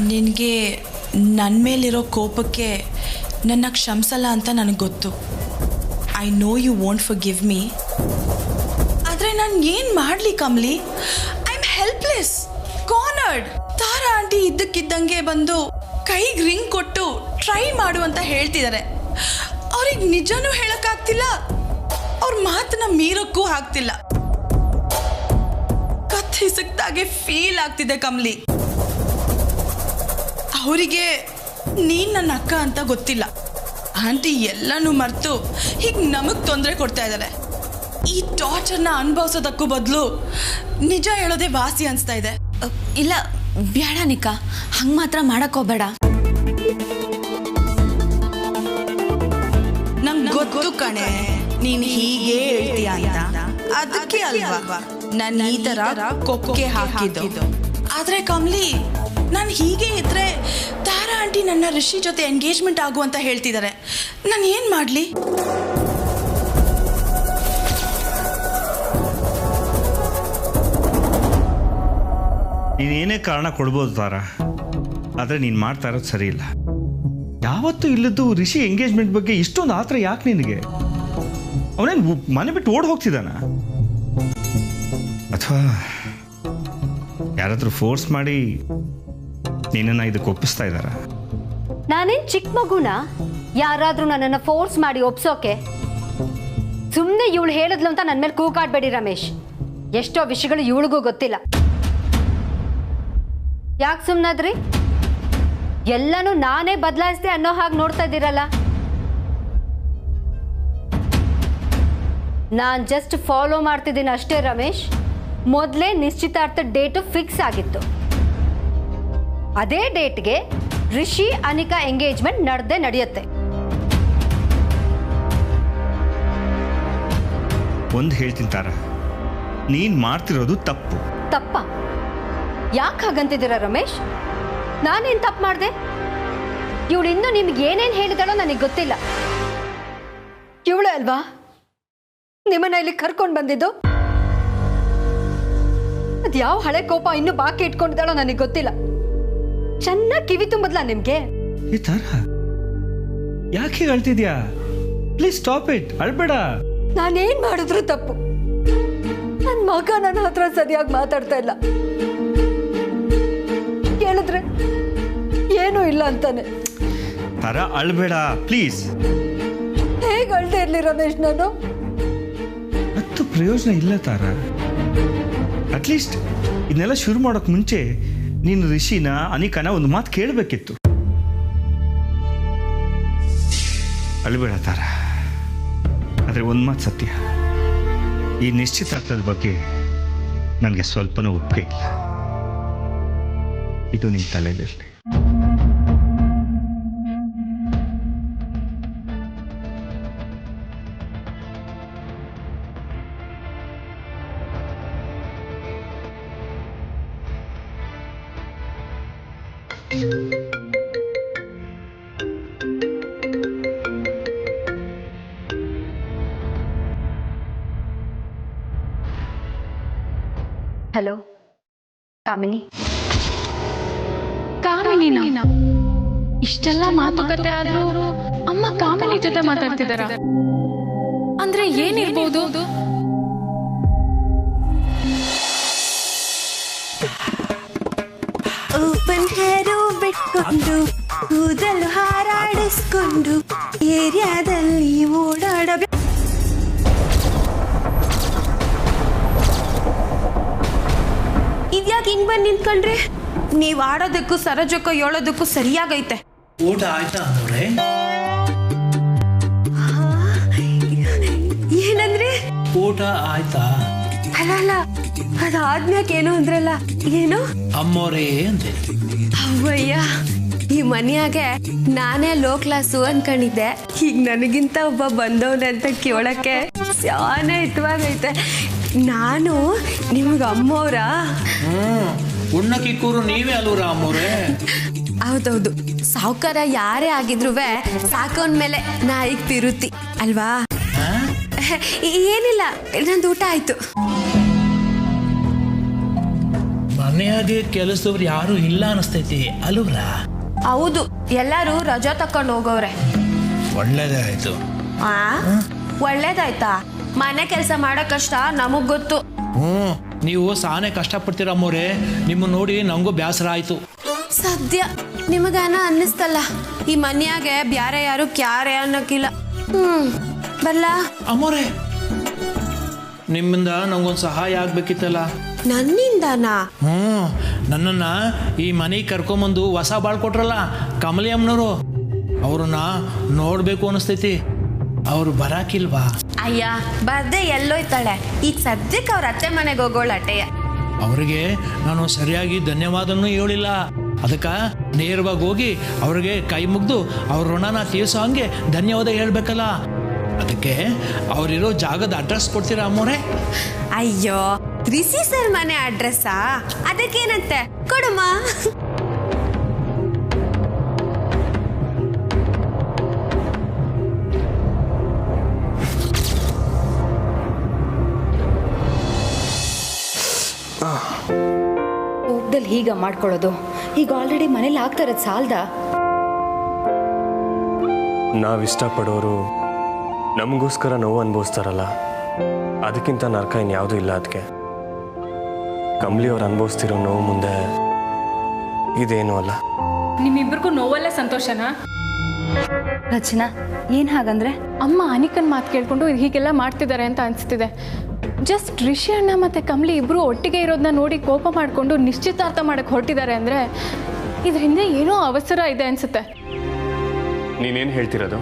ನಿನಗೆ ನನ್ನ ಮೇಲಿರೋ ಕೋಪಕ್ಕೆ ನನ್ನ ಕ್ಷಮಿಸಲ್ಲ ಅಂತ ನನಗೆ ಗೊತ್ತು. I know you won't forgive me. ಆದರೆ ನಾನು ಏನು ಮಾಡಲಿ Kamali? I am helpless, cornered. Tara aunty ಇದ್ದಕ್ಕಿದ್ದಂಗೆ ಬಂದು ಕೈಗೆ ರಿಂಗ್ ಕೊಟ್ಟು ಟ್ರೈ ಮಾಡು ಅಂತ ಹೇಳ್ತಿದ್ದಾರೆ. ಅವ್ರಿಗೆ ನಿಜನೂ ಹೇಳೋಕ್ಕಾಗ್ತಿಲ್ಲ, ಅವ್ರ ಮಾತನ್ನ ಮೀರೋಕ್ಕೂ ಆಗ್ತಿಲ್ಲ. ಕಥೆ ಹಿಸಕ್ದಾಗೆ ಫೀಲ್ ಆಗ್ತಿದೆ ಕಮಲಿ. ಅವರಿಗೆ ನೀನು ನನ್ನ ಅಕ್ಕ ಅಂತ ಗೊತ್ತಿಲ್ಲ. ಆಂಟಿ ಎಲ್ಲನೂ ಮರೆತು ಹೀಗೆ ನಮಗೆ ತೊಂದರೆ ಕೊಡ್ತಾ ಇದ್ದಾರೆ. ಈ ಟಾರ್ಚರ್ನ ಅನುಭವಿಸೋದಕ್ಕೂ ಬದಲು ನಿಜ ಹೇಳೋದೇ ವಾಸಿ ಅನಿಸ್ತಾ ಇದೆ. ಇಲ್ಲ ಬೇಡ ನಿಕಾ, ಹಂಗೆ ಮಾತ್ರ ಮಾಡಕ್ಕೋಬೇಡ. ನಂಗೆ ಗೊತ್ತು ಕಣೆ ನೀನು ಹೀಗೆ ಹೇಳ್ತೀಯ ಅಂತ. ಅದಕ್ಕೆ ಅಲ್ವಾ ನಾನು ಈ ಥರ ಕೊಕ್ಕೆ ಹಾಕಿದ್ದು. ಆದರೆ ಕಮಲಿ, ನಾನು ಹೀಗೆ ಇದ್ರೆ ತಾರಾ ಆಂಟಿ ನನ್ನ ರಿಷಿ ಜೊತೆ ಎಂಗೇಜ್ಮೆಂಟ್ ಆಗು ಅಂತ ಹೇಳ್ತಿದ್ದಾರೆ. ನಾನು ಏನು ಮಾಡಲಿ? ನೀನೇನೇ ಕಾರಣ ಕೊಡ್ಬೋದು ತಾರಾ, ಆದರೆ ನೀನು ಮಾಡ್ತಾ ಇರೋದು ಸರಿ ಇಲ್ಲ. ಯಾವತ್ತೂ ಇಲ್ಲದ್ದು ರಿಷಿ ಎಂಗೇಜ್ಮೆಂಟ್ ಬಗ್ಗೆ ಇಷ್ಟೊಂದು ಆತರ ಯಾಕೆ ನಿನಗೆ? ಅವನೇನು ಮನೆ ಬಿಟ್ಟು ಓಡ್ ಹೋಗ್ತಿದ್ದಾನ? ಅಥವಾ ಯಾರಾದರೂ ಫೋರ್ಸ್ ಮಾಡಿ ನೀನನ್ನು ಇದಕ್ಕೆ ಒಪ್ಪಿಸ್ತಾ ಇದ್ದಾರ? ನಾನೇನು ಚಿಕ್ಕ ಮಗುನ ಯಾರಾದರೂ ನನ್ನನ್ನು ಫೋರ್ಸ್ ಮಾಡಿ ಒಪ್ಸೋಕೆ? ಸುಮ್ಮನೆ ಇವಳು ಹೇಳಿದ್ಲು ಅಂತ ನನ್ನ ಮೇಲೆ ಕೂಗಾಡ್ಬೇಡಿ ರಮೇಶ್. ಎಷ್ಟೋ ವಿಷಯಗಳು ಇವಳಿಗೂ ಗೊತ್ತಿಲ್ಲ. ಯಾಕೆ ಸುಮ್ಮನಾದ್ರಿ? ಎಲ್ಲನೂ ನಾನೇ ಬದಲಾಯಿಸ್ದೆ ಅನ್ನೋ ಹಾಗೆ ನೋಡ್ತಾ ಇದ್ದೀರಲ್ಲ. ನಾನು ಜಸ್ಟ್ ಫಾಲೋ ಮಾಡ್ತಿದ್ದೀನಿ ಅಷ್ಟೇ ರಮೇಶ್. ಮೊದಲೇ ನಿಶ್ಚಿತಾರ್ಥ ಡೇಟು ಫಿಕ್ಸ್ ಆಗಿತ್ತು. ಅದೇ ಡೇಟ್ಗೆ ರಿಷಿ ಅನಿಕಾ ಎಂಗೇಜ್ಮೆಂಟ್ ನಡೆಯುತ್ತೆ. ಒಂದು ಹೇಳ್ತೀನಿ ತಾರಾ, ನೀನು ಮಾಡ್ತಿರೋದು ತಪ್ಪು. ತಪ್ಪ? ಯಾಕೆ ಹಾಗಂತಿದ್ದೀರಾ ರಮೇಶ್? ನಾನೇನು ತಪ್ಪು ಮಾಡಿದೆ? ಇವಳು ಇನ್ನೂ ನಿಮ್ಗೆ ಏನೇನು ಹೇಳಿದಾಳೋ ನನಗೆ ಗೊತ್ತಿಲ್ಲ. ಇವಳು ಅಲ್ವಾ ನಿಮ್ಮನ್ನ ಇಲ್ಲಿ ಕರ್ಕೊಂಡು ಬಂದಿದ್ದು? ಅದು ಯಾವ ಹಳೆ ಕೋಪ ಇನ್ನೂ ಬಾಕಿ ಇಟ್ಕೊಂಡಿದ್ದಾಳೋ ನನಗೆ ಗೊತ್ತಿಲ್ಲ. ಚೆನ್ನಾಗಿ ಕಿವಿ ತುಂಬದ್ಲಾ ನಿಮ್ಗೆ? ಈ ತಾರಾ, ಯಾಕೆ ಹೀಗೆ ಅಳ್ತಿದ್ಯಾ? ಪ್ಲೀಸ್ ಸ್ಟಾಪ್ ಇಟ್, ಅಳ್ಬೇಡ. ನಾನೇನ್ ಮಾಡಿದ್ರು ತಪ್ಪು. ನನ್ನ ಮಗ ನನ್ನ ಹತ್ರ ಸರಿಯಾಗಿ ಮಾತಾಡ್ತಾ ಇಲ್ಲ. ಕೇಳಿದ್ರೆ ಏನೂ ಇಲ್ಲ ಅಂತಾನೆ. ತಾರಾ ಅಳ್ಬೇಡ ಪ್ಲೀಸ್. ಹೇಗೆ ಅಳ್ದೇ ಇರ್ಲಿ ರಮೇಶ್ ನಾನು? ಹತ್ತು ಪ್ರಯೋಜನ ಇಲ್ಲ ತಾರಾ. ಅಟ್ಲೀಸ್ಟ್ ಇದನ್ನೆಲ್ಲ ಶುರು ಮಾಡೋಕೆ ಮುಂಚೆ ನೀನು ರಿಷಿನ ಅನಿಕಾನ ಒಂದು ಮಾತು ಕೇಳಬೇಕಿತ್ತು. ಅಳ್ಬೇಡ ತಾರಾ. ಆದರೆ ಒಂದು ಮಾತು ಸತ್ಯ, ಈ ನಿಶ್ಚಿತಾರ್ಥದ ಬಗ್ಗೆ ನನಗೆ ಸ್ವಲ್ಪನೂ ಒಪ್ಪಿಗೆ ಇಲ್ಲ. ಇದು ನಿನ್ನ ತಲೆಯಲ್ಲಿರಲಿ. ಹಲೋ ಕಾಮಿನಿ. ಕಾಮಿನಿನ ಇಷ್ಟೆಲ್ಲ ಮಾತುಕತೆ ಆದ್ರೂ ಅಮ್ಮ ಕಾಮಿನಿ ಜೊತೆ ಮಾತಾಡ್ತಿದಾರ ಅಂದ್ರೆ ಏನಿರ್ಬೋದು? ಓಪನ್ ಹೇರು ಬಿಟ್ಕೊಂಡು ಕೂದಲು ಹಾರಾಡಿಸ್ಕೊಂಡು ಏರಿಯಾದಲ್ಲಿ ಓಡಾಡಬೇಕು. ಇದ್ಯಾಕೆ ಹಿಂಗ್ ಬಂದು ನಿಂತ್ಕೊಂಡ್ರೆ? ನೀವ್ ಆಡೋದಕ್ಕೂ ಸರೋಜಕ್ಕೂ ಹೇಳೋದಕ್ಕೂ ಸರಿಯಾಗೈತೆ. ಊಟ ಆಯ್ತಾ ಅಂದ್ರೆ? ಏನಂದ್ರೆ ಊಟ ಆಯ್ತಾ? ಅಲ್ಲ ಅದಾದ್ಮ್ಯಾಕೆ ಏನು ಅಂದ್ರಲ್ಲ, ಏನು ಅಮ್ಮೋರೇ ಅಂತೆ. ಅವ್ವಯ್ಯ, ಈ ಮನೆಯಾಗೆ ನಾನೇ ಲೋ ಕ್ಲಾಸು ಅನ್ಕೊಂಡಿದ್ದೆ. ಈಗ ನನಗಿಂತ ಒಬ್ಬ ಬಂದವನೆ ಅಂತ ಕೇಳಕ್ಕೆ ಶಾನೆ ಹಿತವಾಗೈತೆ. ನಾನು ನಿಮ್ಗೆ ಅಮ್ಮವ್ರ? ಉಣ್ಣಕ್ಕಿಕ್ಕೂರು ನೀವೇ ಅಲ್ವರ ಅಮ್ಮೋರೇ? ಹೌದೌದು, ಸಾವುಕಾರ ಯಾರೇ ಆಗಿದ್ರು ಸಾಕೋನ್ ಮೇಲೆ ನಾಯಿಗ್ ತಿರುತಿ ಅಲ್ವಾ? ಏನಿಲ್ಲ, ನಂದು ಊಟ ಆಯ್ತು. ಮನೆಯಾಗೆ ಕೆಲಸದವ್ರು ಯಾರು ಇಲ್ಲ ಅನಿಸ್ತೈತಿ ಅಲ್ವ್ರ? ಹೌದು, ಎಲ್ಲರೂ ರಜಾ ತಕೊಂಡು ಹೋಗೋವ್ರೆ. ಒಳ್ಳೇದೇ ಆಯ್ತು. ಒಳ್ಳೇದಾಯ್ತಾ? ಮನೆ ಕೆಲಸ ಮಾಡೋ ಕಷ್ಟ ನಮಗ್ ಗೊತ್ತು. ನೀವು ಸಾನೆ ಕಷ್ಟಪಡ್ತೀರ ಅಮ್ಮೋರೆ. ನಿಮ್ಮ ನೋಡಿ ನಂಗೂ ಬೇಸರ ಆಯ್ತು. ಸದ್ಯ ನಿಮಗೇನ ಅನ್ನಿಸ್ತಲ್ಲ, ಈ ಮನೆಯಾಗೆ ಬ್ಯಾರೆ ಯಾರು ಕ್ಯಾರೆ ಅನ್ನೋಕಿಲ್ಲ. ಬಲ್ಲ ಅಮ್ಮೋರೆ, ನಿಮ್ಮಿಂದ ನಂಗೊಂದು ಸಹಾಯ ಆಗ್ಬೇಕಿತ್ತಲ್ಲ. ನನ್ನಿಂದನಾ? ನನ್ನನ್ನು ಈ ಮನೆಗೆ ಕರ್ಕೊಂಬಂದು ಹೊಸ ಬಾಳ್ ಕೊಟ್ರಲ್ಲ ಕಮಲಿ ಅಮ್ಮನವರು, ಅವ್ರನ್ನ ನೋಡಬೇಕು ಅನಿಸ್ತೈತಿ. ಅವ್ರು ಬರಾಕಿಲ್ವಾ? ಅಯ್ಯ, ಬರ್ದೆ ಎಲ್ಲೋಯ್ತಾಳೆ. ಈಗ ಸದ್ಯಕ್ಕೆ ಅವ್ರ ಅತ್ತೆ ಮನೆಗೆ ಹೋಗೋಳ ಅಟ್ಟೆಯ. ಅವ್ರಿಗೆ ನಾನು ಸರಿಯಾಗಿ ಧನ್ಯವಾದನೂ ಹೇಳಿಲ್ಲ. ಅದಕ್ಕೆ ನೇರವಾಗಿ ಹೋಗಿ ಅವ್ರಿಗೆ ಕೈ ಮುಗ್ದು ಅವ್ರ ಋಣನ ತೀರ್ಸೋ ಹಂಗೆ ಧನ್ಯವಾದ ಹೇಳ್ಬೇಕಲ್ಲ. ಅದಕ್ಕೆ ಅವರಿರೋ ಜಾಗದ ಅಡ್ರೆಸ್ ಕೊಡ್ತೀರಾ ಅಮ್ಮೋರೆ? ಅಯ್ಯೋ, ರಿಸಿ ಸರ್ ಮನೆ ಅಡ್ರೆಸ್ಸಾ? ಅದಕ್ಕೇನಂತೆ, ಕೊಡಮ್ಮ. ಹೋಗ್ದಲ್ಲಿ ಹೀಗ ಮಾಡ್ಕೊಳ್ಳೋದು? ಈಗ ಆಲ್ರೆಡಿ ಮನೇಲಿ ಆಗ್ತಾ ಇರೋದು ಸಾಲ್ದ? ನಾವಿಷ್ಟಪಡೋರು ನಮಗೋಸ್ಕರ ನೋವು ಅನುಭವಿಸ್ತಾರಲ್ಲ, ಅದಕ್ಕಿಂತ ನರಕ ಇನ್ಯಾವುದೂ ಇಲ್ಲ. ಅದಕ್ಕೆ ಕಮಲಿ ಅವ್ರು ಅನುಭವಿಸ್ತಿರೋ ನೋವು ಮುಂದೆ ಇದೇನೂ ಅಲ್ಲ. ನಿಮ್ಮಿಬ್ಬರಿಗೂ ನೋವಲ್ಲೇ ಸಂತೋಷನಾ? ರಚನಾ, ಏನ್ ಹಾಗಂದ್ರೆ? ಅಮ್ಮ ಅನಿಕನ್ ಮಾತು ಕೇಳ್ಕೊಂಡು ಹೀಗೆಲ್ಲ ಮಾಡ್ತಿದ್ದಾರೆ ಅಂತ ಅನಿಸ್ತಿದೆ. ಜಸ್ಟ್ ರಿಷಿ ಅಣ್ಣ ಮತ್ತು ಕಮಲಿ ಇಬ್ಬರು ಒಟ್ಟಿಗೆ ಇರೋದನ್ನ ನೋಡಿ ಕೋಪ ಮಾಡಿಕೊಂಡು ನಿಶ್ಚಿತಾರ್ಥ ಮಾಡಕ್ಕೆ ಹೊರಟಿದ್ದಾರೆ ಅಂದರೆ ಇದ್ರ ಹಿಂದೆ ಏನೋ ಅವಸರ ಇದೆ ಅನಿಸುತ್ತೆ. ನೀನೇನು ಹೇಳ್ತಿರೋದು?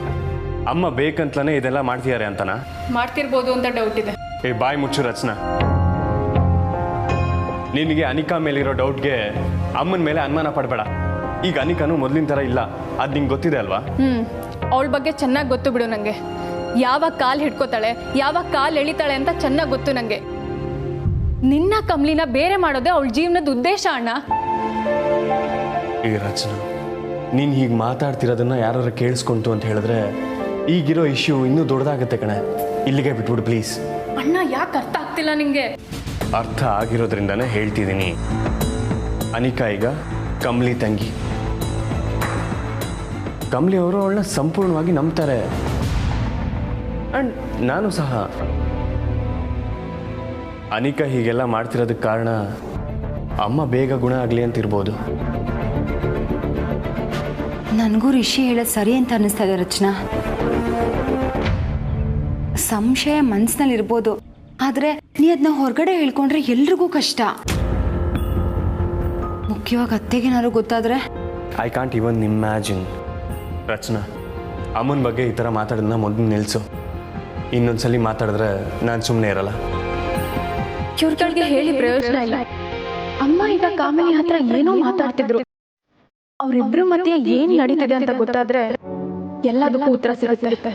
ಅಮ್ಮ ಬೇಕಂತಲೇ ಇದೆಲ್ಲ ಮಾಡ್ತಿದ್ದಾರೆ ಅಂತನಾ? ಮಾಡ್ತಿರ್ಬೋದು ಅಂತ ಡೌಟ್ ಇದೆ. ಬಾಯ್ ಮುಚ್ಚು ರಚನಾ. ನಿನಗೆ ಅನಿಕಾ ಮೇಲಿರೋ ಡೌಟ್ಗೆ ಅಮ್ಮನ ಮೇಲೆ ಅನುಮಾನ ಪಡಬೇಡ. ಈಗ ಅನಿಕಾನು ಮೊದಲಿನ ಥರ ಇಲ್ಲ, ಅದು ನಿಂಗೆ ಗೊತ್ತಿದೆ ಅಲ್ವಾ? ಅವಳ ಬಗ್ಗೆ ಚೆನ್ನಾಗಿ ಗೊತ್ತು ಬಿಡು ನನಗೆ. ಯಾವಾಗ ಕಾಲು ಹಿಡ್ಕೋತಾಳೆ, ಯಾವಾಗ ಕಾಲು ಎಳಿತಾಳೆ ಅಂತ ಚೆನ್ನಾಗಿ ಗೊತ್ತು ನನಗೆ. ನಿನ್ನ ಕಮಲಿನ ಬೇರೆ ಮಾಡೋದೇ ಅವಳ ಜೀವನದ ಉದ್ದೇಶ ಅಣ್ಣ. ಈ ರಚನಾ, ನೀನು ಹೀಗೆ ಮಾತಾಡ್ತಿರೋದನ್ನ ಯಾರು ಕೇಳಿಸ್ಕೊಂತು ಅಂತ ಹೇಳಿದ್ರೆ ಈಗಿರೋ ಇಶ್ಯೂ ಇನ್ನೂ ದೊಡ್ಡದಾಗುತ್ತೆ ಕಣೆ. ಇಲ್ಲಿಗೆ ಬಿಟ್ಬಿಡು ಪ್ಲೀಸ್. ಅಣ್ಣ, ಯಾಕೆ ಅರ್ಥ ಆಗ್ತಿಲ್ಲ ನಿಂಗೆ? ಅರ್ಥ ಆಗಿರೋದ್ರಿಂದನೇ ಹೇಳ್ತಿದ್ದೀನಿ. ಅನಿಕಾ ಈಗ ಕಮಲಿ ತಂಗಿ. ಕಮಲಿ ಅವರು ಅವಳನ್ನ ಸಂಪೂರ್ಣವಾಗಿ ನಂಬ್ತಾರೆ. ಆ್ಯಂಡ್ ನಾನು ಸಹ. ಅನಿಕಾ ಹೀಗೆಲ್ಲ ಮಾಡ್ತಿರೋದಕ್ಕೆ ಕಾರಣ ಅಮ್ಮ ಬೇಗ ಗುಣ ಆಗಲಿ ಅಂತಿರ್ಬೋದು. ನನಗೂ ರಿಷಿ ಹೇಳೋದು ಸರಿ ಅಂತ ಅನ್ನಿಸ್ತಾ ಇದೆ ರಚನಾ. ಸಂಶಯ ಮನ್ಸಿನಲ್ಲಿ ಇರ್ಬೋದು, ಆದರೆ ನೀ ಅದನ್ನ ಹೊರಗಡೆ ಹೇಳ್ಕೊಂಡ್ರೆ ಎಲ್ರಿಗೂ ಕಷ್ಟ. ಮುಖ್ಯವಾಗಿ ಅತ್ತೆಗೇನಾದ್ರು ಗೊತ್ತಾದ್ರೆ? I can't even imagine. Rachana, ಅಮ್ಮನ ಬಗ್ಗೆ ಈ ಥರ ಮಾತಾಡೋದನ್ನ ಮೊದಲು ನಿಲ್ಲಿಸು. ಇನ್ನೊಂದ್ಸಲಿ ಮಾತಾಡಿದ್ರೆ ನಾನು ಸುಮ್ಮನೆ ಇರಲ್ಲ. ಇವ್ರಿಗೆ ಹೇಳಿ ಪ್ರಯೋಜನ ಇಲ್ಲ. ಅಮ್ಮ ಈಗ ಕಾಮಿನಿ ಹತ್ರ ಏನೋ ಮಾತಾಡ್ತಿದ್ರು. ಅವರಿಬ್ರು ಮಧ್ಯೆ ಏನ್ ನಡೀತಿದೆ ಅಂತ ಗೊತ್ತಾದ್ರೆ ಎಲ್ಲದಕ್ಕೂ ಉತ್ತರ ಸಿಗುತ್ತೆ.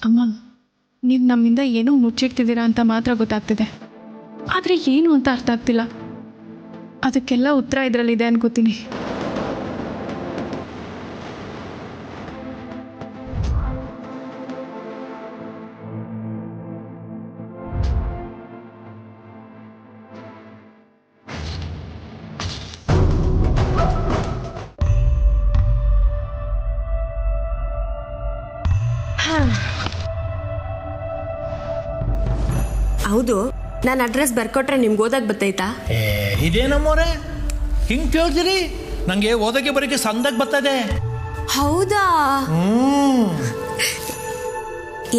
ಅಮ್ಮ, ನೀವು ನಮ್ಮಿಂದ ಏನೋ ಮುಚ್ಚಿಡ್ತಿದ್ದೀರಾ ಅಂತ ಮಾತ್ರ ಗೊತ್ತಾಗ್ತಿದೆ, ಆದರೆ ಏನು ಅಂತ ಅರ್ಥ ಆಗ್ತಿಲ್ಲ. ಅದಕ್ಕೆಲ್ಲ ಉತ್ತರ ಇದರಲ್ಲಿದೆ ಅನ್ಕೋತೀನಿ. ಹೌದು, ನಾನು ಅಡ್ರೆಸ್ ಬರ್ಕೊಟ್ರೆ ನಿಮ್ಗೆ ಓದಕ್ಕೆ ಬರ್ತೈತಾ? ಇದೇನಮ್ಮೋರೆ ಹಿಂಗೆ ಕೇಳ್ತೀರಿ? ನನಗೆ ಓದಕ್ಕೆ ಬರೋಕ್ಕೆ ಸಂದಕ್ಕೆ ಬರ್ತದೆ. ಹೌದಾ?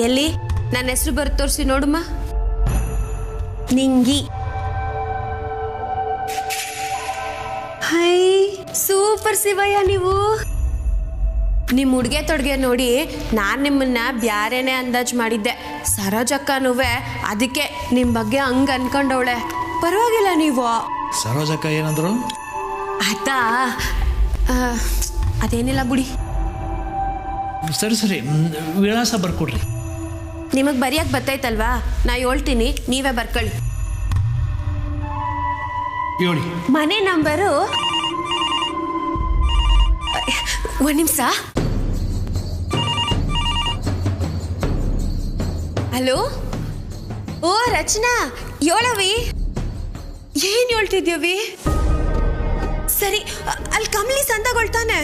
ಎಲ್ಲಿ ನನ್ನ ಹೆಸರು ಬರ್ದು ತೋರಿಸಿ ನೋಡಮ್ಮ. ನಿಂಗಿ. ಹೈ, ಸೂಪರ್ ಶಿವಯ್ಯ ನೀವು. ನಿಮ್ಮ ಉಡುಗೆ ತೊಡುಗೆ ನೋಡಿ ನಾನು ನಿಮ್ಮನ್ನ ಬ್ಯಾರೇನೆ ಅಂದಾಜು ಮಾಡಿದ್ದೆ. ಸರೋಜಕ್ಕನೂ ಅದಕ್ಕೆ ನಿಮ್ಮ ಬಗ್ಗೆ ಹಂಗೆ ಅನ್ಕೊಂಡವಳೆ. ಪರವಾಗಿಲ್ಲ ನೀವು. ಸರೋಜಕ್ಕ ಏನಂದ್ರು? ಆಯ್ತಾ, ಅದೇನಿಲ್ಲ ಬಿಡಿ. ಸರಿ ಸರಿ, ವಿಳಾಸ ಬರ್ಕೊಡ್ರಿ. ನಿಮಗೆ ಬರೆಯಕ್ಕೆ ಬರ್ತೈತಲ್ವಾ, ನಾ ಹೇಳ್ತೀನಿ, ನೀವೇ ಬರ್ಕೊಳ್ಳಿ. ಹೇಳಿ. ಮನೆ ನಂಬರು 1 ನಿಮಿಷ. ಹಲೋ, ಓ ರಚನಾ, ಹೇಳವಿ. ಏನು ಹೇಳ್ತಿದ್ಯವಿ? ಸರಿ, ಅಲ್ಲಿ ಕಮಲಿ ಸಂದಗೊಳ್ತಾನೆ.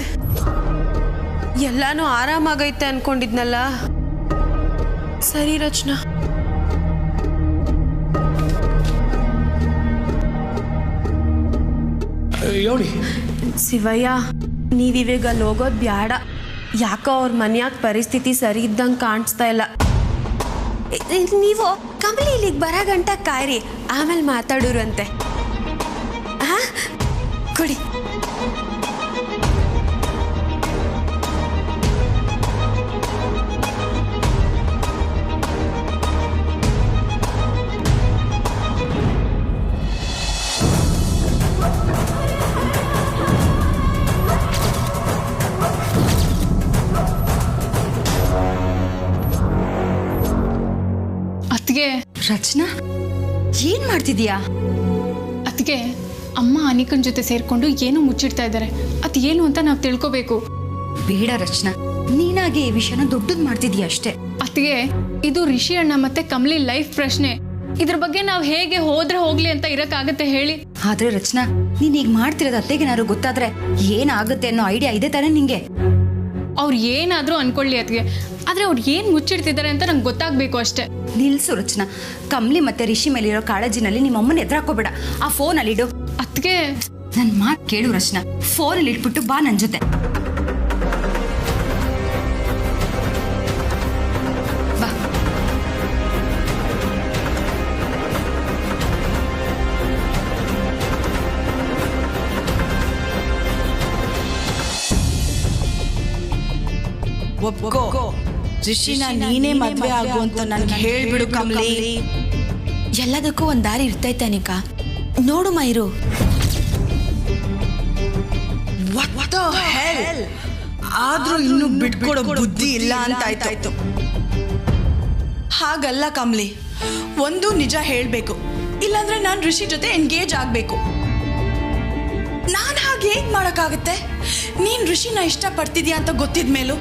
ಎಲ್ಲಾನು ಆರಾಮಾಗೈತೆ ಅನ್ಕೊಂಡಿದ್ನಲ್ಲ. ಸರಿ ರಚನಾ. ಹೇಳಿ. ಶಿವಯ್ಯ, ನೀವಿವಾಗ ಅಲ್ಲಿ ಹೋಗೋದು ಬ್ಯಾಡ. ಯಾಕೋ ಅವ್ರ ಮನ್ಯಾಗ ಪರಿಸ್ಥಿತಿ ಸರಿ ಇದ್ದಂಗೆ ಕಾಣಿಸ್ತಾ ಇಲ್ಲ. ನೀವು ಕಮಲಿ ಇಲ್ಲಿಗೆ ಬರೋ ಗಂಟ ಕಾಯ್ರಿ, ಆಮೇಲೆ ಮಾತಾಡೋರಂತೆ. ಹಾ, ಕೊಡಿ. ಅತ್ತಿಗೆ. ರಚನಾ, ಏನ್ ಮಾಡ್ತಿದ್ಯಾ? ಅತ್ತಿಗೆ, ಅಮ್ಮ ಅನಿಕನ್ ಜೊತೆ ಸೇರ್ಕೊಂಡು ಏನೋ ಮುಚ್ಚಿಡ್ತಾ ಇದ್ದಾರೆ. ಅದು ಏನು ಅಂತ ನಾವು ತಿಳ್ಕೋಬೇಕು. ಬೇಡ ರಚನಾ, ನೀನಾಗೆ ಈ ವಿಷಯನ ದೊಡ್ಡದು ಮಾಡ್ತಿದ್ಯಾ ಅಷ್ಟೇ. ಅತ್ತಿಗೆ, ಇದು ರಿಷಿ ಅಣ್ಣ ಮತ್ತೆ ಕಮಲಿ ಲೈಫ್ ಪ್ರಶ್ನೆ. ಇದ್ರ ಬಗ್ಗೆ ನಾವು ಹೇಗೆ ಹೋದ್ರೆ ಹೋಗ್ಲಿ ಅಂತ ಇರಕ್ಕಾಗತ್ತೆ ಹೇಳಿ? ಆದ್ರೆ ರಚನಾ, ನೀನ್ ಈಗ ಮಾಡ್ತಿರೋದು ಅತ್ತೆಗೇನಾದ್ರು ಗೊತ್ತಾದ್ರೆ ಏನಾಗುತ್ತೆ ಅನ್ನೋ ಐಡಿಯಾ ಇದೆ ತಾನೇ ನಿಂಗೆ? ಅವ್ರು ಏನಾದ್ರೂ ಅನ್ಕೊಳ್ಳಿ ಅತ್ತಿಗೆ, ಆದ್ರೆ ಅವ್ರು ಏನ್ ಮುಚ್ಚಿಡ್ತಿದ್ದಾರೆ ಅಂತ ನಂಗೆ ಗೊತ್ತಾಗ್ಬೇಕು ಅಷ್ಟೇ. ನಿಲ್ಸು ರಚನಾ, ಕಮಲಿ ಮತ್ತೆ ರಿಷಿ ಮೇಲಿರೋ ಕಾಳಜಿನಲ್ಲಿ ನಿಮ್ಮ ಅಮ್ಮನ ಎದುರಾಕೋಬೇಡ. ಆ ಫೋನಲ್ಲಿ ಇಡು. ಅತ್ತಿಗೆ, ನನ್ ಮಾತು ಕೇಳು ರಚನಾ, ಫೋನಲ್ಲಿ ಇಟ್ಬಿಟ್ಟು ಬಾ ನನ್ ಜೊತೆ. ಬಾ. ಒಪ್ಕೋ, ರಿಷಿನ ನೀನೇ ಮದ್ವೆ ಆಗು ಅಂತ ನನ್ಗೆ ಹೇಳ್ಬಿಡು ಕಮಲಿ. ಎಲ್ಲದಕ್ಕೂ ಒಂದು ದಾರಿ ಇರ್ತೈತೆ ಅನಿಕಾ, ನೋಡು ಮೈರು. What the hell? ಆದ್ರೂ ಇನ್ನು ಬಿಟ್ಕೊಡೋ ಬುದ್ಧಿ ಇಲ್ಲ ಅಂತ ಆಯ್ತಾಯ್ತು. ಹಾಗಲ್ಲ ಕಮಲಿ, ಒಂದು ನಿಜ ಹೇಳ್ಬೇಕು, ಇಲ್ಲಾಂದ್ರೆ ನಾನು ರಿಷಿ ಜೊತೆ ಎಂಗೇಜ್ ಆಗ್ಬೇಕು. ನಾನು ಹಾಗೆ ಹೇಗ್ ಮಾಡಕ್ಕಾಗತ್ತೆ? ನೀನ್ ರಿಷಿನ ಇಷ್ಟಪಡ್ತಿದ್ಯಾ ಅಂತ ಗೊತ್ತಿದ್ಮೇಲೂ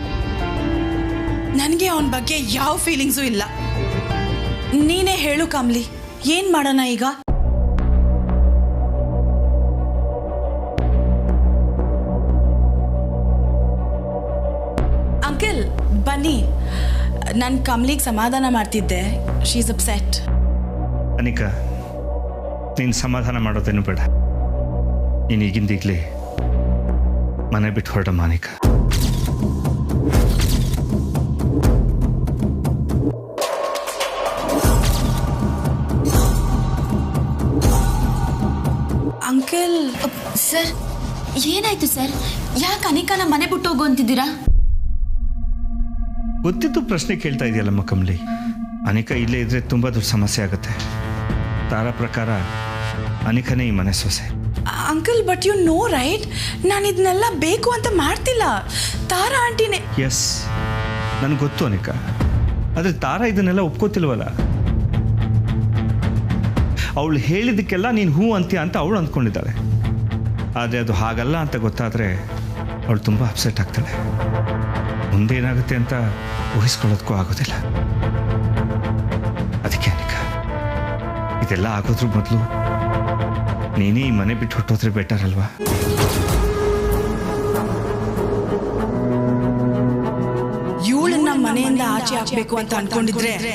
ನನಗೆ ಅವನ ಬಗ್ಗೆ ಯಾವ ಫೀಲಿಂಗ್ಸು ಇಲ್ಲ. ನೀನೇ ಹೇಳು ಕಮಲಿ, ಏನ್ ಮಾಡೋಣ ಈಗ? ಅಂಕಲ್ ಬನ್ನಿ, ನಾನು ಕಮಲಿಗೆ ಸಮಾಧಾನ ಮಾಡ್ತಿದ್ದೆ. She is upset. ಅನಿಕಾ, ನೀನು ಸಮಾಧಾನ ಮಾಡೋದೇನು ಬೇಡ. ನೀನು ಈಗಿಂದೀಗಲೇ ಮನೆ ಬಿಟ್ಟು ಹೊರಡಮ್ಮ ಅನಿಕಾ. ಅಂಕಲ್. ಸರ್, ಏನಾಯ್ತು ಸರ್? ಯಾಕೆ ಅನಿಕಾನ ಮನೆ ಬಿಟ್ಟು ಹೋಗು ಅಂತಿದ್ದೀರಾ? ಗೊತ್ತಿದ್ದು ಪ್ರಶ್ನೆ ಕೇಳ್ತಾ ಇದೆಯಲ್ಲಮ್ಮ ಕಮಲಿ. ಅನಿಕಾ ಇಲ್ಲೇ ಇದ್ರೆ ತುಂಬ ದೊಡ್ಡ ಸಮಸ್ಯೆ ಆಗುತ್ತೆ. ತಾರಾ ಪ್ರಕಾರ ಅನಿಕಾನೇ ಈ ಮನೆ ಸೊಸೆ. Uncle, but you know right, ನಾನು ಇದನ್ನೆಲ್ಲ ಬೇಕು ಅಂತ ಮಾಡ್ತಿಲ್ಲ. ತಾರಾ ಆಂಟಿನೇ. ಎಸ್, ನನಗೆ ಗೊತ್ತು ಅನಿಕಾ, ಆದರೆ ತಾರಾ ಇದನ್ನೆಲ್ಲ ಒಪ್ಕೋತಿಲ್ವಲ್ಲ. ಅವಳು ಹೇಳಿದ್ದಕ್ಕೆಲ್ಲ ನೀನು ಹೂ ಅಂತೀಯ ಅಂತ ಅವಳು ಅಂದ್ಕೊಂಡಿದ್ದಾಳೆ. ಆದರೆ ಅದು ಹಾಗಲ್ಲ ಅಂತ ಗೊತ್ತಾದರೆ ಅವಳು ತುಂಬ ಅಪ್ಸೆಟ್ ಆಗ್ತಾಳೆ. ಮುಂದೇನಾಗುತ್ತೆ ಅಂತ ಊಹಿಸ್ಕೊಳ್ಳೋದಕ್ಕೂ ಆಗೋದಿಲ್ಲ. ಅದಕ್ಕೆ ಅನಿಕಾ, ಇದೆಲ್ಲ ಆಗೋದ್ರ ಮೊದಲು ನೀನೇ ಈ ಮನೆ ಬಿಟ್ಟು ಹೊಟ್ಟೋದ್ರೆ ಬೆಟರ್ ಅಲ್ವಾ? ಇವಳನ್ನ ಮನೆಯಿಂದ ಆಚೆ ಹಾಕ್ಬೇಕು ಅಂತ ಅನ್ಕೊಂಡಿದ್ರೆ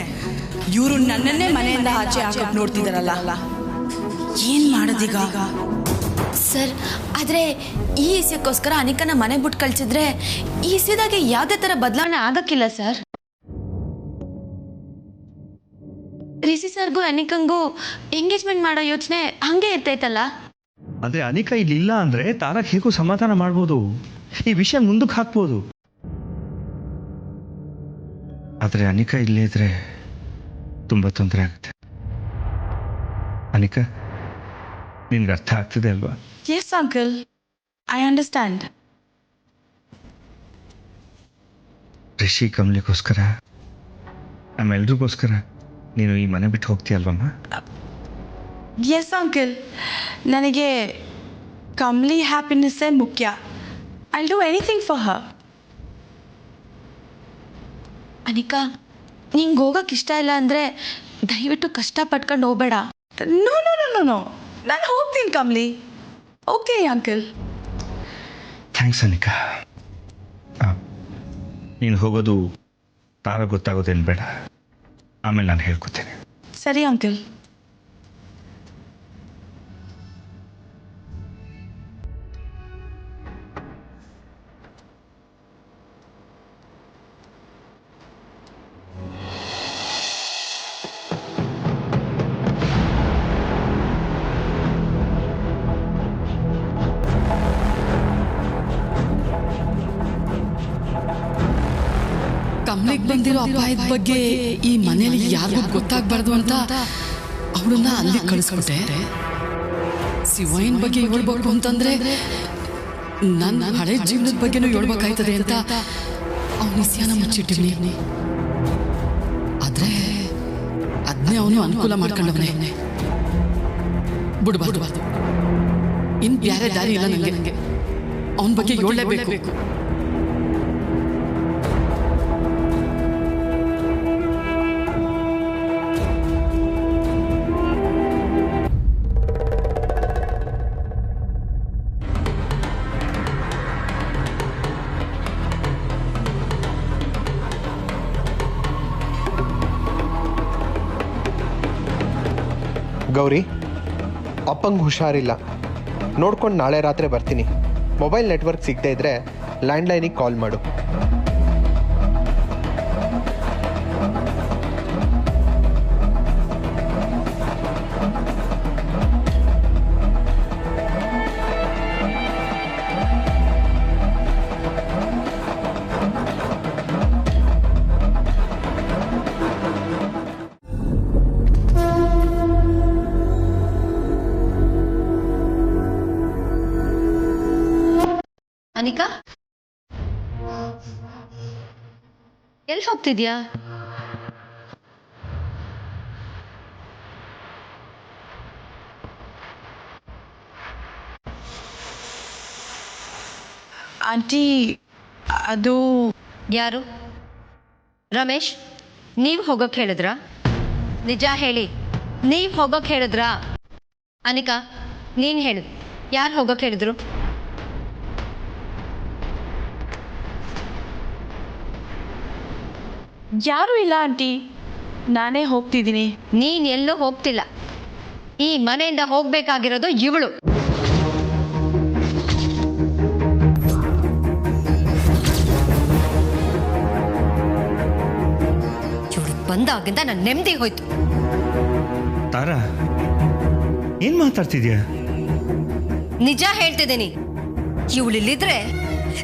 ಇವರು ನನ್ನನ್ನೇ ಮನೆಯಿಂದ ಆಚೆ ಹಾಕಕ್ ನೋಡ್ತಿದಾರಲ್ಲ. ಏನ್ ಮಾಡೋದೀಗ? ಸರ್, ಆದ್ರೆ ಈ ಇಸ್ಯಕ್ಕೋಸ್ಕರ ಅನಿಕನ ಮನೆ ಬಿಟ್ಟು ಕಳ್ಸಿದ್ರೆ ಈ ಇಸ್ಯದಾಗೆ ಯಾವುದೇ ತರ ಬದಲಾವಣೆ ಆಗಕ್ಕಿಲ್ಲ ಸರ್. ರಿಷಿ ಸರ್ಗೂ ಅನಿಕಂಗೂ ಎಂಗೇಜ್ಮೆಂಟ್ ಮಾಡೋ ಯೋಚನೆ ಹಂಗೆ ಇರ್ತೈತಲ್ಲ. ಆದರೆ ಅನಿಕಾ ಇಲ್ಲಿ ಇಲ್ಲ ಅಂದರೆ ತಾರಾಕ್ ಹೇಗೂ ಸಮಾಧಾನ ಮಾಡ್ಬೋದು, ಈ ವಿಷಯ ಮುಂದಕ್ಕೆ ಹಾಕ್ಬೋದು. ಆದರೆ ಅನಿಕಾ ಇಲ್ಲೇ ಇದ್ರೆ ತುಂಬ ತೊಂದರೆ ಆಗುತ್ತೆ. ಅನಿಕಾ, ನಿನ್ಗೆ ಅರ್ಥ ಆಗ್ತಿದೆ ಅಲ್ವಾ? Yes uncle, I understand. Rishi ಕಮಲಿಗೋಸ್ಕರ ನಮ್ಮೆಲ್ರಿಗೋಸ್ಕರ ನೀನು ಈ ಮನೆ ಬಿಟ್ಟು ಹೋಗ್ತೀಯಲ್ವಮ್ಮ? ಎಸ್ ಅಂಕಲ್, ನನಗೆ ಕಮ್ಲಿ ಹ್ಯಾಪಿನೆಸ್ಸೇ ಮುಖ್ಯ. I do anything for her. Anika, ನಿಂಗೆ ಹೋಗೋಕೆ ಇಷ್ಟ ಇಲ್ಲ ಅಂದರೆ ದಯವಿಟ್ಟು ಕಷ್ಟ ಪಟ್ಕೊಂಡು ಹೋಗಬೇಡ. No no no no no, ನಾನು ಹೋಗ್ತೀನಿ ಕಮ್ಲಿ, ಹೋಗ್ತೀನಿ ಅಂಕಲ್. ಥ್ಯಾಂಕ್ಸ್ ಅನಿಕಾ. ನೀನು ಹೋಗೋದು ತಾರ ಗೊತ್ತಾಗೋದೇನು ಬೇಡ, ಆಮೇಲೆ ನಾನು ಹೇಳ್ಕೊತೇನೆ. ಸರಿ ಅಂಕಲ್. ಕಮಲಿಗೆ ಬಂದಿರೋ ಅಪಾಯದ ಬಗ್ಗೆ ಈ ಮನೇಲಿ ಯಾರಿಗೂ ಗೊತ್ತಾಗಬಾರ್ದು ಅಂತ ಅವಳನ್ನ ಅಲ್ಲಿ ಕಳಿಸ್ಬಿಟ್ಟೆ. ಶಿವಯ್ಯನ ಬಗ್ಗೆ ಹೇಳ್ಬೇಕು ಅಂತಂದ್ರೆ ನನ್ನ ಹಳೆ ಜೀವನದ ಬಗ್ಗೆನೂ ಹೇಳ್ಬೇಕಾಯ್ತದೆ ಅಂತ ಅವನ ನಿಸ್ಯಾನ ಮುಚ್ಚಿಟ್ಟಿವ್ನಿ. ಆದ್ರೆ ಅದನ್ನೇ ಅವನು ಅನುಕೂಲ ಮಾಡ್ಕೊಂಡವನೇ. ಬಿಡಬಾರ್ದು, ಇನ್ ಬೇರೆ ದಾರಿ ಇಲ್ಲ ನನಗೆ. ಅವನ ಬಗ್ಗೆ ಹೇಳಲೇಬೇಕು. ಗೌರಿ, ಅಪ್ಪಂಗೆ ಹುಷಾರಿಲ್ಲ, ನೋಡ್ಕೊಂಡು ನಾಳೆ ರಾತ್ರಿ ಬರ್ತೀನಿ. ಮೊಬೈಲ್ ನೆಟ್ವರ್ಕ್ ಸಿಗದೇ ಇದ್ದರೆ ಲ್ಯಾಂಡ್ಲೈನಿಗೆ ಕಾಲ್ ಮಾಡು. ಅನಿಕಾ, ಎಲ್ಲಿ ಹೋಗ್ತಿದ್ಯಾ? ಆಂಟಿ, ಅದು ಯಾರು? ರಮೇಶ್, ನೀವು ಹೋಗೋಕೆ ಹೇಳಿದ್ರಾ? ನಿಜ ಹೇಳಿ, ನೀವು ಹೋಗೋಕೆ ಹೇಳಿದ್ರಾ? ಅನಿಕಾ, ನೀನು ಹೇಳು, ಯಾರು ಹೋಗೋಕೆ ಹೇಳಿದ್ರು? ಯಾರೂ ಇಲ್ಲ ಆಂಟಿ, ನಾನೇ ಹೋಗ್ತಿದ್ದೀನಿ. ನೀನು ಎಲ್ಲೂ ಹೋಗ್ತಿಲ್ಲ. ಈ ಮನೆಯಿಂದ ಹೋಗ್ಬೇಕಾಗಿರೋದು ಇವಳು. ಇವಳು ಬಂದಾಗಿಂದ ನನ್ನ ನೆಮ್ಮದಿ ಹೋಯ್ತು. ತಾರಾ, ಏನ್ ಮಾತಾಡ್ತಿದ್ಯಾ? ನಿಜ ಹೇಳ್ತಿದ್ದೀನಿ. ಇವಳಿಲ್ಲಿದ್ರೆ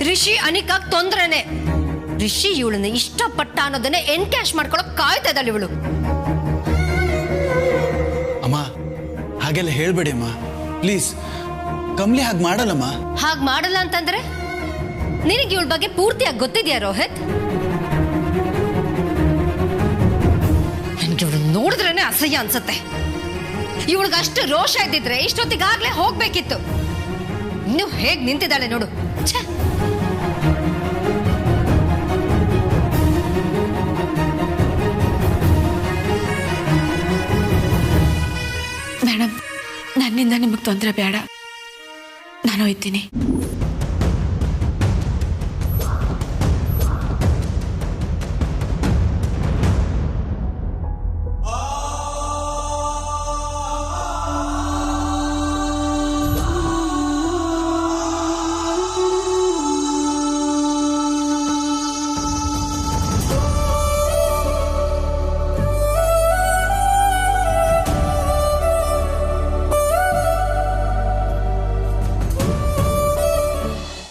ರಿಷಿ ಅನಿಕಾಗ್ ತೊಂದ್ರೆನೆ. ರಿಷಿ ಇವಳನ್ನ ಇಷ್ಟಪಟ್ಟ ಅನ್ನೋದನ್ನೇ ಎನ್ಕ್ಯಾಶ್ ಮಾಡ್ಕೊಳಕ್ ಕಾಯ್ತಾ ಇದ್ದಾಳೆ ಇವಳು. ಅಮ್ಮ, ಹಾಗೆಲ್ಲ ಹೇಳ್ಬೇಡಿ ಅಮ್ಮ, ಪ್ಲೀಸ್. ಕಮಲಿ ಹಾಗೆ ಮಾಡಲ್ಲಮ್ಮ. ಹಾಗೆ ಮಾಡಲ್ಲ ಅಂತಂದ್ರೆ ನಿನಗೆ ಇವಳ ಬಗ್ಗೆ ಪೂರ್ತಿಯಾಗಿ ಗೊತ್ತಿದ್ಯಾ ರೋಹಿತ್? ನನಗೆ ಇವಳು ನೋಡಿದ್ರೇನೆ ಅಸಹ್ಯ ಅನ್ಸತ್ತೆ. ಇವಳಿಗೆ ಅಷ್ಟು ರೋಷ ಇದ್ದಿದ್ರೆ ಇಷ್ಟೊತ್ತಿಗಾಗ್ಲೇ ಹೋಗ್ಬೇಕಿತ್ತು. ಇನ್ನು ಹೇಗ್ ನಿಂತಿದ್ದಾಳೆ ನೋಡು. ಛೇ, ಮೇಡಮ್, ನನ್ನಿಂದ ನಿಮಗೆ ತೊಂದರೆ ಬೇಡ, ನಾನು ಹೋಯ್ತೀನಿ.